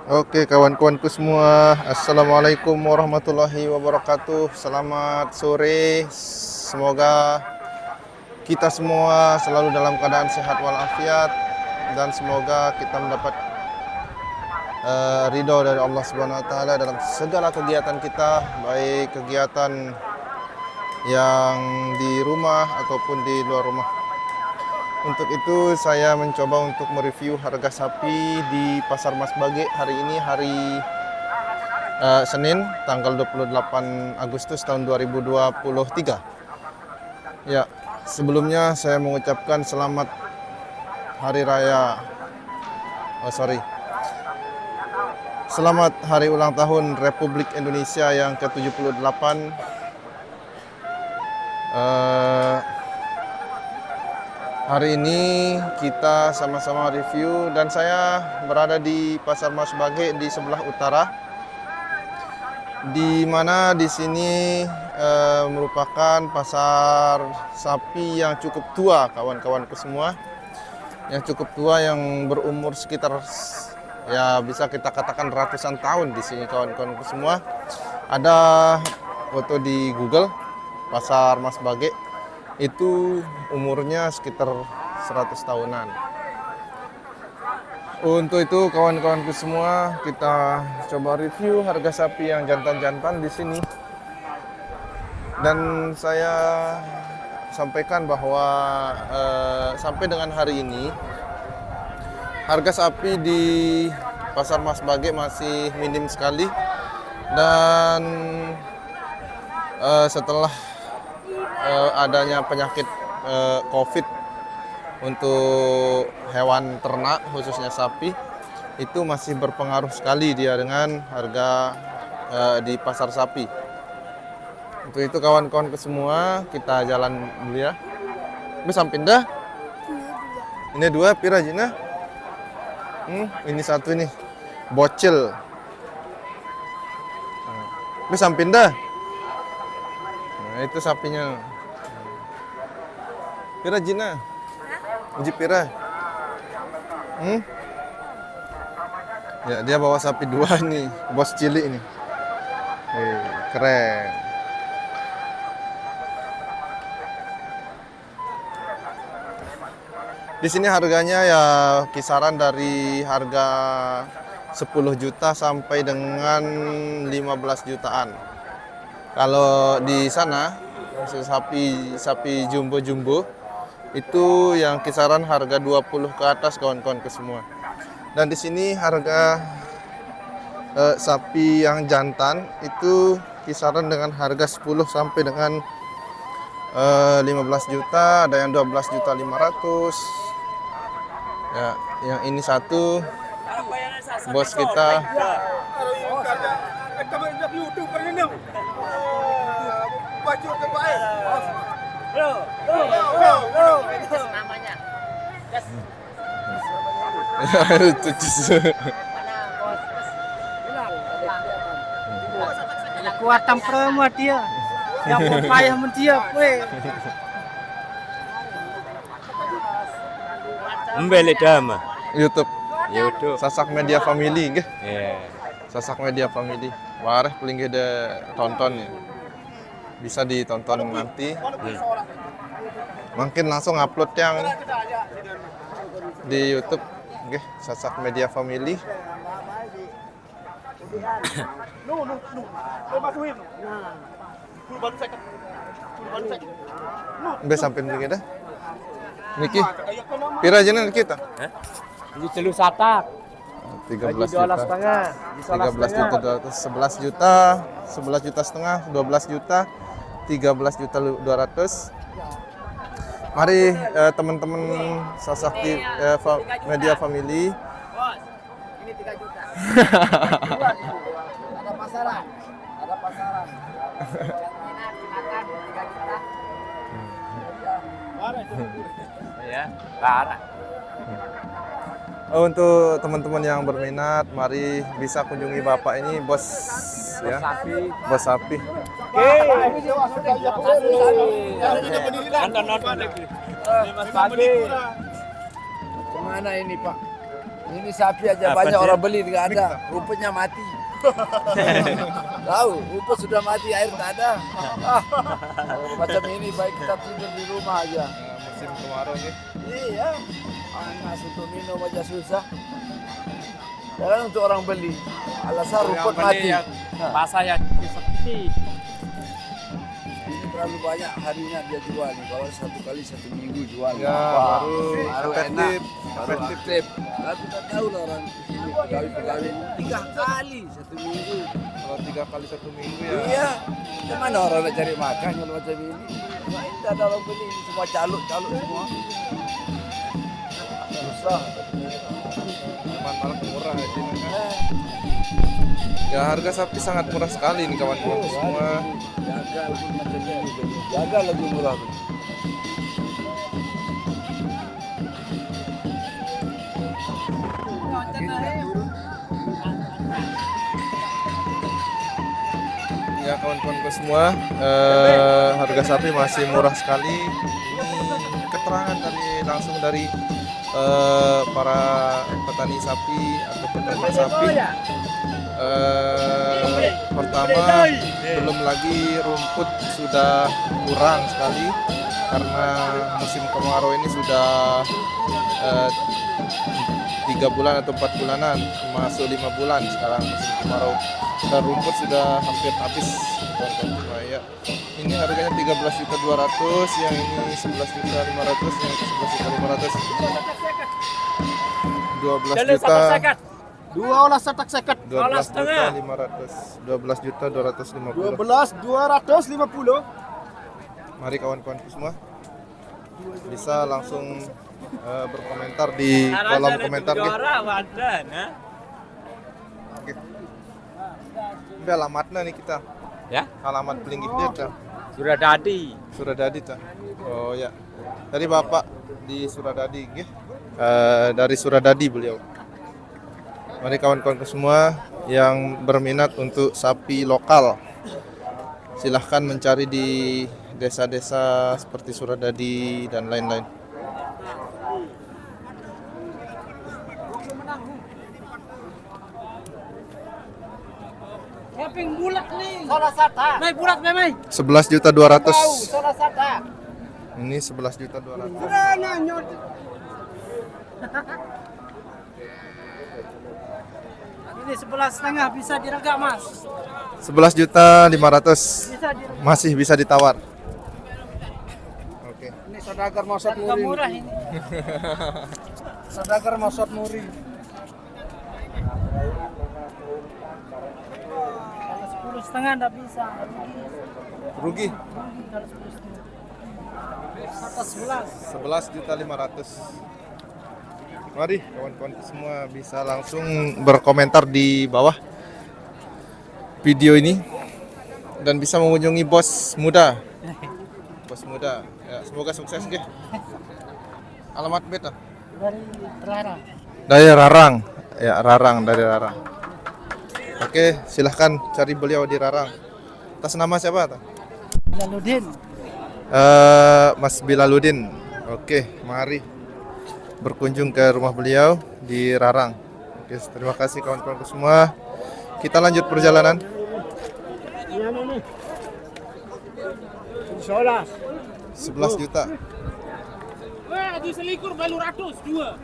Oke, kawan-kawanku semua, Assalamualaikum warahmatullahi wabarakatuh. Selamat sore. Semoga kita semua selalu dalam keadaan sehat walafiat dan semoga kita mendapat ridho dari Allah Subhanahu wa taala dalam segala kegiatan kita, baik kegiatan yang di rumah ataupun di luar rumah. Untuk itu saya mencoba untuk mereview harga sapi di Pasar Mas Bage hari ini, hari Senin tanggal 28 Agustus tahun 2023. Ya, sebelumnya saya mengucapkan selamat hari raya Selamat hari ulang tahun Republik Indonesia yang ke-78. Hari ini kita sama-sama review dan saya berada di Pasar Mas Bage di sebelah utara, di mana di sini merupakan pasar sapi yang cukup tua, kawan-kawanku semua, yang cukup tua, yang berumur sekitar ya bisa kita katakan ratusan tahun di sini, kawan-kawanku semua. Ada foto di Google Pasar Mas Bage itu umurnya sekitar 100 tahunan. Untuk itu kawan-kawanku semua, kita coba review harga sapi yang jantan-jantan di sini. Dan saya sampaikan bahwa sampai dengan hari ini harga sapi di Pasar Mas Bage masih minim sekali. Dan setelah adanya penyakit COVID untuk hewan ternak khususnya sapi, itu masih berpengaruh sekali dia dengan harga di pasar sapi. Untuk itu kawan-kawan semua, kita jalan dulu ya. Bisa pindah? Ini dua pira jina? Ini satu nih, bocil. Bisa pindah? Nah, itu sapinya. Pira jina? Uji pira? Ya, dia bawa sapi dua nih, bos cilik ini. Keren. Di sini harganya ya kisaran dari harga 10 juta sampai dengan 15 jutaan. Kalau di sana sapi jumbo itu yang kisaran harga 20 ke atas, kawan-kawan ke semua. Dan di sini harga sapi yang jantan itu kisaran dengan harga 10 sampai dengan 15 juta, ada yang 12 juta 500. Ya, yang ini satu bos kita. Namanya. Kuatan promo dia. Yang payah mendia, Mbele dama. YouTube YouTube. Sasak Media Family nggih. Yeah. Sasak Media Family. Wareh paling gede tonton ya. Bisa ditonton nanti. Mungkin langsung upload yang di YouTube nggih, Sasak Media Family. Mbak sampai begini dah. Niki, pira jenengan kita? Ini celu satak. 13 Gaji juta. 12,5. 13 juta 200, 11 juta, 11 juta setengah, 12 juta, 13 juta 200. Mari teman-teman Sasak Media Family. Bos, ini 3 juta. Ada pasaran. Yang minat silakan 3 juta. Ya, parah. Untuk teman-teman yang berminat, mari bisa kunjungi Bapak ini, bos ya. Bos sapi. Anda nonton lagi. Mas Pagi. Kemana ini Pak? Ini sapi aja Apa banyak dia? orang beli nggak ada, rumputnya mati. Tahu, rumput sudah mati, air tak ada. Macam ini baik kita tidur di rumah aja. Musim kemarau nih. Iya, panas untuk minum aja susah. Jangan untuk orang beli, alasan rumput mati. Pasar yang sepi. Ini terlalu banyak harinya dia jual nih. Kalau satu kali 1 minggu jual. Ya, Wah, baru enak, efektif. baru aktif. Tapi kita tahu lah orang sini pegawai 3 kali 1 minggu. Kalau 3 kali 1 minggu ya. Iya, gimana orang nak cari makan kalau macam ini? Nah, ini tak ada orang beli, ini semua caluk-caluk semua. Susah. Cuman malah murah di sini kan. Ya harga sapi sangat murah sekali nih kawan-kawan semua. Jaga lagi macam ini, jaga lagi murah. Ya kawan-kawanku semua, harga sapi masih murah sekali. Ini keterangan langsung dari para petani sapi atau peternak sapi. Pertama, belum lagi rumput sudah kurang sekali karena musim kemarau ini sudah 3 bulan atau 4 bulanan, masuk 5 bulan sekarang musim kemarau. Dan rumput sudah hampir habis. Ya. Ini harganya 13.200.000, yang ini 11.500.000, yang itu 11.500.000. 12 juta. Dua olah setak seket. 12.500.000. 12.250.000. 12.250. Mari kawan-kawanku semua bisa langsung berkomentar di kolom komentar gitu. Oke. Ini alamatnya nih kita. Ya, Alamat Pelinggih dia tuh. Suradadi. Suradadi tuh. Oh ya. Dari Bapak di Suradadi nggih. Dari Suradadi beliau. Mari kawan-kawanku semua yang berminat untuk sapi lokal, silahkan mencari di desa-desa seperti Suradadi dan lain-lain. Yang bulat nih. Salah sata. Mai bulat mai. 11.200.000. Salah sata. Ini 11.200.000. Ini 11,5 bisa diregak mas. 11.500.000 Bisa diregak. masih bisa ditawar. Oke. Ini saudagar Masad Harga Muri. murah ini. Saudagar Masad Muri. Kalau 10,5 enggak bisa. Rugi. Kalau 10,5. Atas 11. 11.500.000. Mari kawan-kawan semua bisa langsung berkomentar di bawah video ini dan bisa mengunjungi bos muda. Bos muda. Ya, semoga sukses nggih. Alamat beta Dari Terlarang. dari Rarang. Ya, Rarang dari Rarang. Oke, silahkan cari beliau di Rarang. Atas nama siapa? Bilaludin. Mas Bilaludin. Oke, mari berkunjung ke rumah beliau di Rarang. Oke, terima kasih kawan-kawan semua. Kita lanjut perjalanan. Iya nih. Insyaallah. 11 juta. Wah, di selikur balu ratus dua.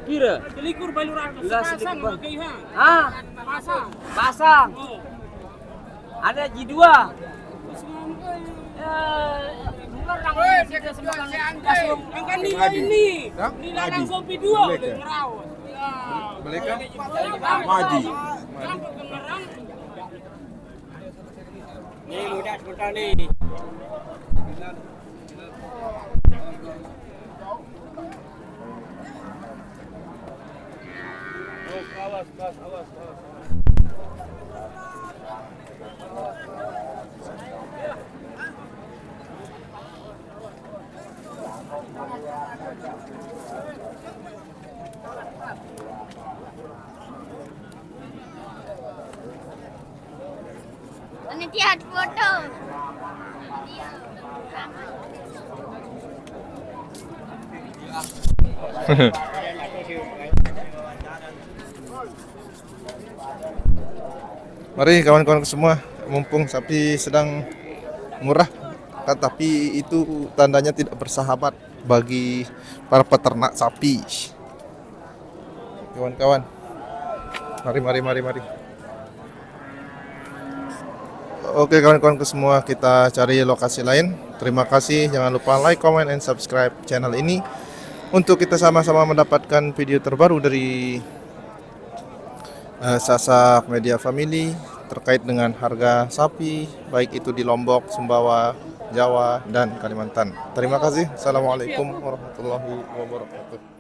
Kira. Selikur balu ratus. Lah, Pasang selikur. pakai ha. Ah, Pasang. pasang. Oh. Ada G2. Angkat nilai ini. Nilai langsung video ngerawat. Beli kan? Madi. Nih mudah sebentar nih. Awas. Panitia foto. Mari kawan-kawan semua, mumpung sapi sedang murah, tapi itu tandanya tidak bersahabat bagi para peternak sapi. Kawan-kawan, mari. Oke kawan-kawan semua, kita cari lokasi lain. Terima kasih, jangan lupa like, comment, and subscribe channel ini untuk kita sama-sama mendapatkan video terbaru dari Sasak Media Family terkait dengan harga sapi, baik itu di Lombok, Sumbawa, Jawa, dan Kalimantan. Terima kasih. Assalamualaikum warahmatullahi wabarakatuh.